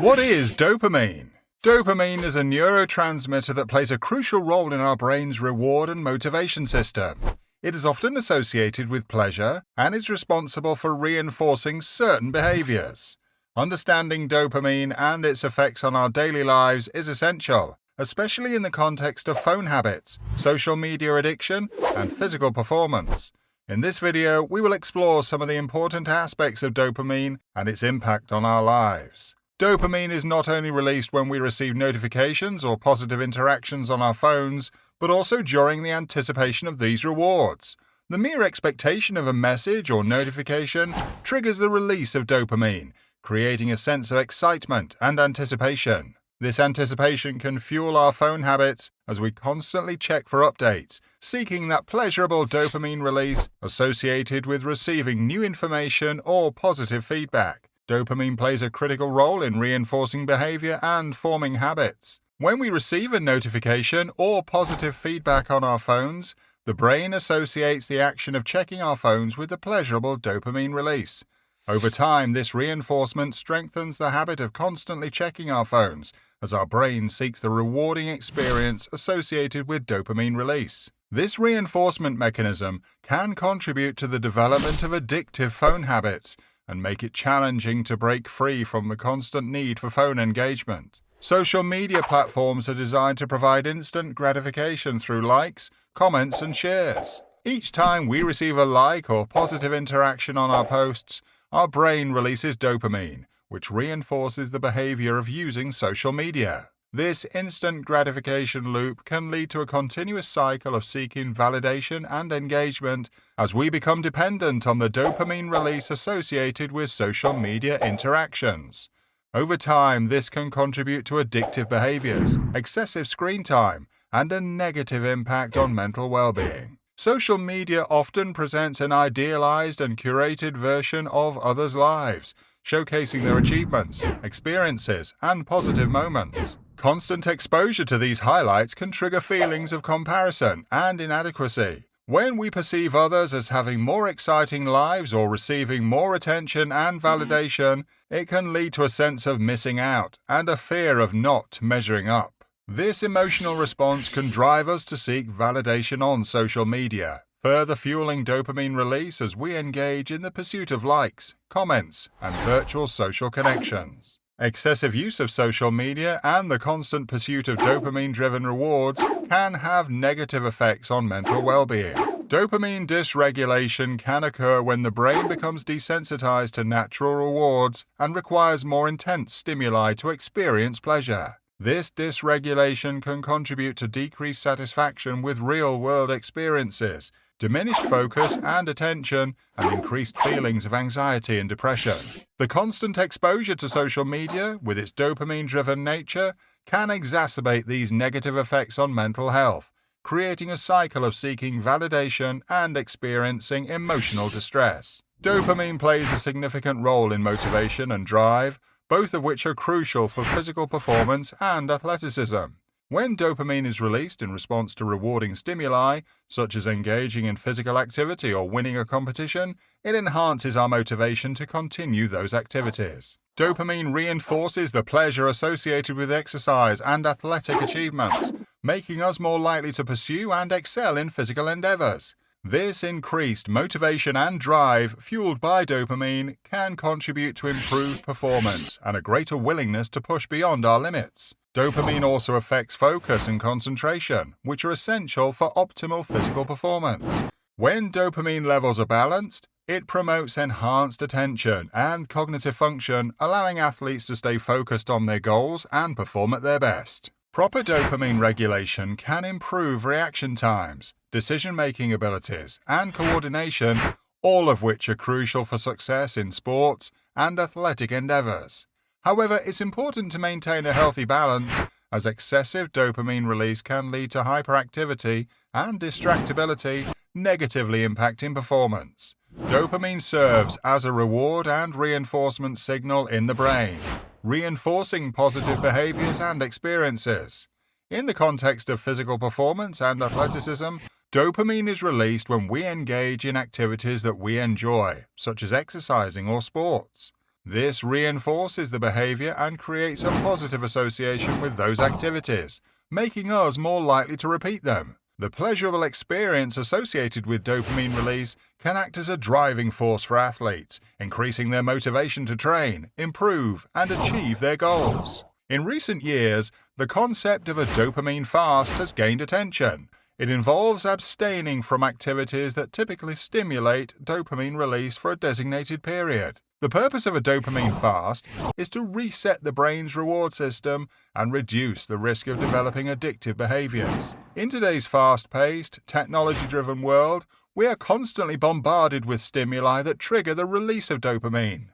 What is dopamine? Dopamine is a neurotransmitter that plays a crucial role in our brain's reward and motivation system. It is often associated with pleasure and is responsible for reinforcing certain behaviors. Understanding dopamine and its effects on our daily lives is essential, especially in the context of phone habits, social media addiction, and physical performance. In this video, we will explore some of the important aspects of dopamine and its impact on our lives. Dopamine is not only released when we receive notifications or positive interactions on our phones, but also during the anticipation of these rewards. The mere expectation of a message or notification triggers the release of dopamine, creating a sense of excitement and anticipation. This anticipation can fuel our phone habits as we constantly check for updates, seeking that pleasurable dopamine release associated with receiving new information or positive feedback. Dopamine plays a critical role in reinforcing behavior and forming habits. When we receive a notification or positive feedback on our phones, the brain associates the action of checking our phones with the pleasurable dopamine release. Over time, this reinforcement strengthens the habit of constantly checking our phones as our brain seeks the rewarding experience associated with dopamine release. This reinforcement mechanism can contribute to the development of addictive phone habits and make it challenging to break free from the constant need for phone engagement. Social media platforms are designed to provide instant gratification through likes, comments, and shares. Each time we receive a like or positive interaction on our posts, our brain releases dopamine, which reinforces the behavior of using social media. This instant gratification loop can lead to a continuous cycle of seeking validation and engagement as we become dependent on the dopamine release associated with social media interactions. Over time, this can contribute to addictive behaviors, excessive screen time, and a negative impact on mental well-being. Social media often presents an idealized and curated version of others' lives, showcasing their achievements, experiences, and positive moments. Constant exposure to these highlights can trigger feelings of comparison and inadequacy. When we perceive others as having more exciting lives or receiving more attention and validation, it can lead to a sense of missing out and a fear of not measuring up. This emotional response can drive us to seek validation on social media, further fueling dopamine release as we engage in the pursuit of likes, comments, and virtual social connections. Excessive use of social media and the constant pursuit of dopamine-driven rewards can have negative effects on mental well-being. Dopamine dysregulation can occur when the brain becomes desensitized to natural rewards and requires more intense stimuli to experience pleasure. This dysregulation can contribute to decreased satisfaction with real-world experiences, diminished focus and attention, and increased feelings of anxiety and depression. The constant exposure to social media, with its dopamine-driven nature, can exacerbate these negative effects on mental health, creating a cycle of seeking validation and experiencing emotional distress. Dopamine plays a significant role in motivation and drive, both of which are crucial for physical performance and athleticism. When dopamine is released in response to rewarding stimuli, such as engaging in physical activity or winning a competition, it enhances our motivation to continue those activities. Dopamine reinforces the pleasure associated with exercise and athletic achievements, making us more likely to pursue and excel in physical endeavors. This increased motivation and drive, fueled by dopamine, can contribute to improved performance and a greater willingness to push beyond our limits. Dopamine also affects focus and concentration, which are essential for optimal physical performance. When dopamine levels are balanced, it promotes enhanced attention and cognitive function, allowing athletes to stay focused on their goals and perform at their best. Proper dopamine regulation can improve reaction times, decision-making abilities, and coordination, all of which are crucial for success in sports and athletic endeavors. However, it's important to maintain a healthy balance, as excessive dopamine release can lead to hyperactivity and distractibility, negatively impacting performance. Dopamine serves as a reward and reinforcement signal in the brain, reinforcing positive behaviors and experiences. In the context of physical performance and athleticism, dopamine is released when we engage in activities that we enjoy, such as exercising or sports. This reinforces the behavior and creates a positive association with those activities, making us more likely to repeat them. The pleasurable experience associated with dopamine release can act as a driving force for athletes, increasing their motivation to train, improve, and achieve their goals. In recent years, the concept of a dopamine fast has gained attention. It involves abstaining from activities that typically stimulate dopamine release for a designated period. The purpose of a dopamine fast is to reset the brain's reward system and reduce the risk of developing addictive behaviors. In today's fast-paced, technology-driven world, we are constantly bombarded with stimuli that trigger the release of dopamine.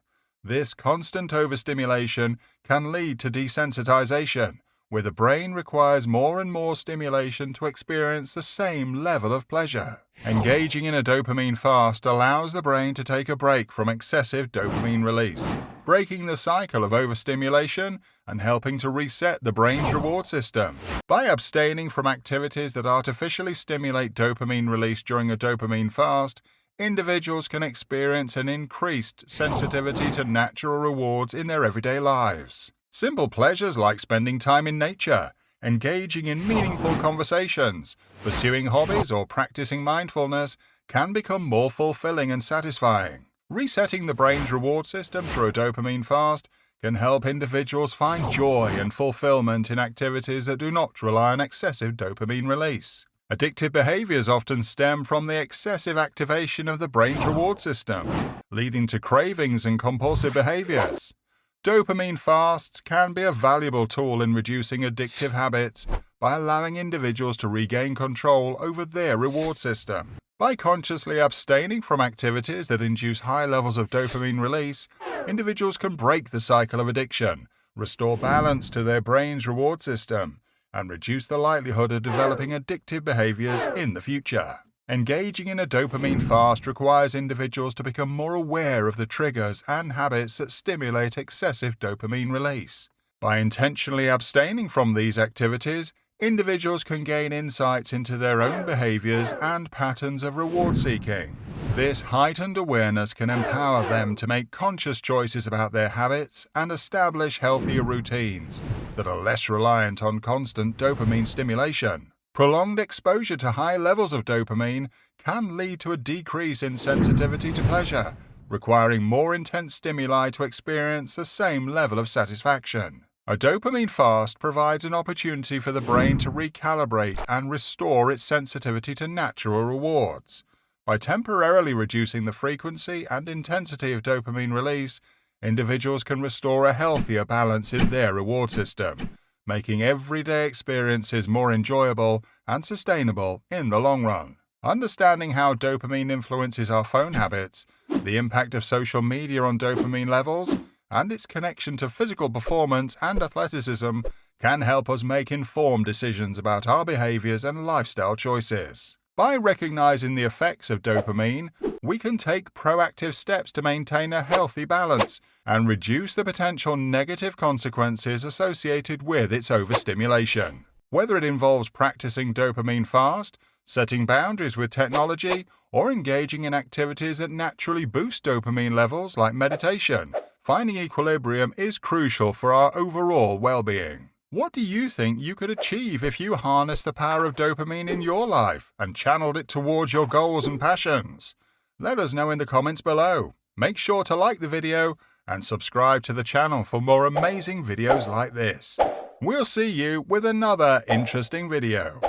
This constant overstimulation can lead to desensitization, where the brain requires more and more stimulation to experience the same level of pleasure. Engaging in a dopamine fast allows the brain to take a break from excessive dopamine release, breaking the cycle of overstimulation and helping to reset the brain's reward system. By abstaining from activities that artificially stimulate dopamine release during a dopamine fast, individuals can experience an increased sensitivity to natural rewards in their everyday lives. Simple pleasures like spending time in nature, engaging in meaningful conversations, pursuing hobbies, or practicing mindfulness can become more fulfilling and satisfying. Resetting the brain's reward system through a dopamine fast can help individuals find joy and fulfillment in activities that do not rely on excessive dopamine release. Addictive behaviors often stem from the excessive activation of the brain's reward system, leading to cravings and compulsive behaviors. Dopamine fasts can be a valuable tool in reducing addictive habits by allowing individuals to regain control over their reward system. By consciously abstaining from activities that induce high levels of dopamine release, individuals can break the cycle of addiction, restore balance to their brain's reward system, and reduce the likelihood of developing addictive behaviors in the future. Engaging in a dopamine fast requires individuals to become more aware of the triggers and habits that stimulate excessive dopamine release. By intentionally abstaining from these activities, individuals can gain insights into their own behaviors and patterns of reward seeking. This heightened awareness can empower them to make conscious choices about their habits and establish healthier routines that are less reliant on constant dopamine stimulation. Prolonged exposure to high levels of dopamine can lead to a decrease in sensitivity to pleasure, requiring more intense stimuli to experience the same level of satisfaction. A dopamine fast provides an opportunity for the brain to recalibrate and restore its sensitivity to natural rewards. By temporarily reducing the frequency and intensity of dopamine release, individuals can restore a healthier balance in their reward system, making everyday experiences more enjoyable and sustainable in the long run. Understanding how dopamine influences our phone habits, the impact of social media on dopamine levels, and its connection to physical performance and athleticism can help us make informed decisions about our behaviors and lifestyle choices. By recognizing the effects of dopamine, we can take proactive steps to maintain a healthy balance and reduce the potential negative consequences associated with its overstimulation. Whether it involves practicing dopamine fast, setting boundaries with technology, or engaging in activities that naturally boost dopamine levels like meditation, finding equilibrium is crucial for our overall well-being. What do you think you could achieve if you harnessed the power of dopamine in your life and channeled it towards your goals and passions? Let us know in the comments below. Make sure to like the video and subscribe to the channel for more amazing videos like this. We'll see you with another interesting video.